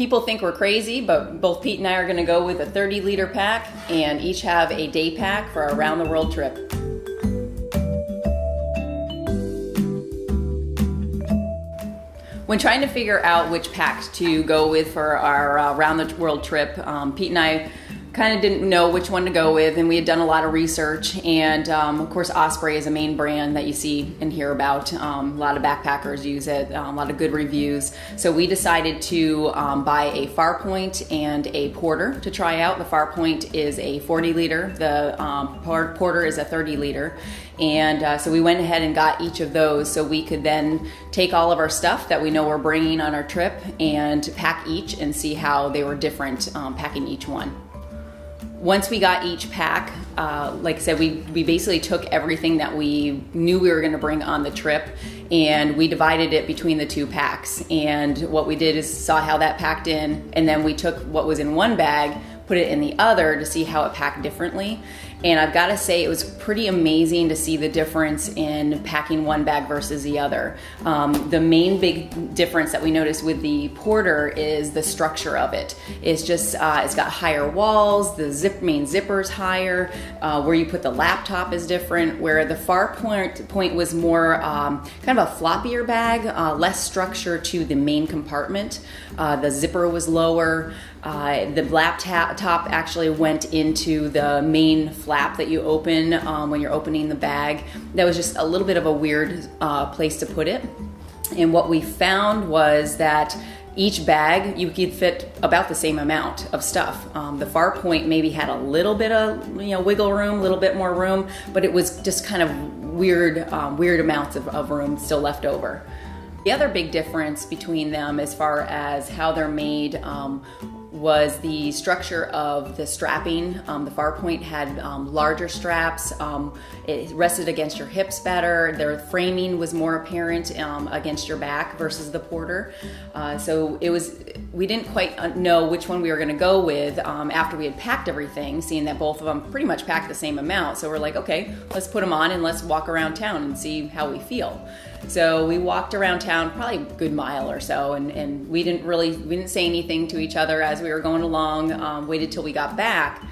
People think we're crazy, but both Pete and I are going to go with a 30-liter pack and each have a day pack for our around-the-world trip. When trying to figure out which packs to go with for our around-the-world trip, Pete and I kind of didn't know which one to go with, and we had done a lot of research, and of course Osprey is a main brand that you see and hear about. A lot of backpackers use it, a lot of good reviews. So we decided to buy a Farpoint and a Porter to try out. The Farpoint is a 40 liter, the Porter is a 30 liter. And so we went ahead and got each of those so we could then take all of our stuff that we know we're bringing on our trip and pack each and see how they were different packing each one. Once we got each pack, like I said, we basically took everything that we knew we were going to bring on the trip and we divided it between the two packs. And what we did is saw how that packed in, and then we took what was in one bag, put it in the other to see how it packed differently. And I've got to say it was pretty amazing to see the difference in packing one bag versus the other. The main big difference that we noticed with the Porter is the structure of it. It's just, it's got higher walls, the main zipper's higher, where you put the laptop is different, where the Farpoint was more kind of a floppier bag, less structure to the main compartment. The zipper was lower. The laptop actually went into the main flap that you open when you're opening the bag. That was just a little bit of a weird place to put it. And what we found was that each bag, you could fit about the same amount of stuff. The Farpoint maybe had a little bit of wiggle room, a little bit more room, but it was just kind of weird amounts of room still left over. The other big difference between them as far as how they're made was the structure of the strapping. The Farpoint had larger straps. It rested against your hips better. Their framing was more apparent against your back versus the Porter. So we didn't quite know which one we were going to go with after we had packed everything, seeing that both of them pretty much packed the same amount. So we're like, okay, let's put them on and let's walk around town and see how we feel. So we walked around town probably a good mile or so, and we didn't say anything to each other as we were going along, waited till we got back.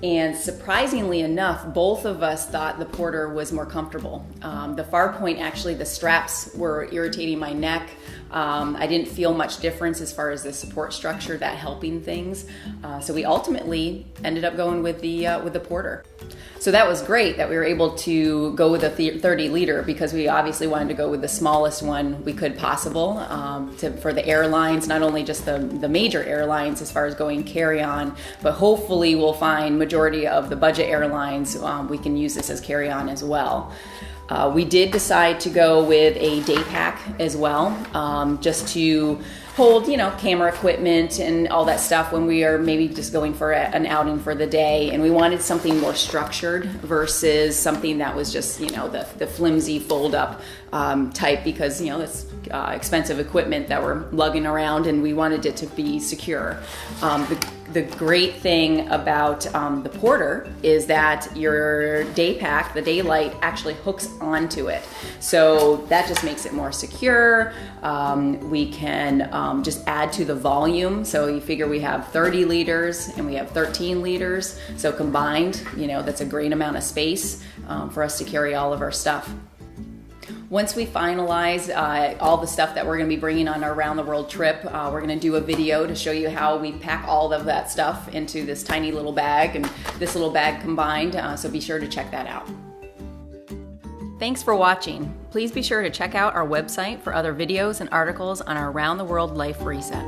And surprisingly enough, both of us thought the Porter was more comfortable. The Farpoint, actually, the straps were irritating my neck. I didn't feel much difference as far as the support structure, that helping things. So we ultimately ended up going with the Porter. So that was great that we were able to go with a 30 liter because we obviously wanted to go with the smallest one we could possible for the airlines, not only just the major airlines as far as going carry-on, but hopefully we'll find majority of the budget airlines we can use this as carry-on as well. We did decide to go with a day pack as well, just to hold, camera equipment and all that stuff when we are maybe just going for an outing for the day. And we wanted something more structured versus something that was just, the flimsy fold up type, because, it's expensive equipment that we're lugging around and we wanted it to be secure. The great thing about the Porter is that your day pack, the Daylite, actually hooks onto it. So that just makes it more secure. We can just add to the volume. So you figure we have 30 liters and we have 13 liters. So combined, that's a great amount of space for us to carry all of our stuff. Once we finalize all the stuff that we're going to be bringing on our around the world trip, we're going to do a video to show you how we pack all of that stuff into this tiny little bag and this little bag combined, so be sure to check that out. Thanks for watching. Please be sure to check out our website for other videos and articles on our Around the World Life Reset.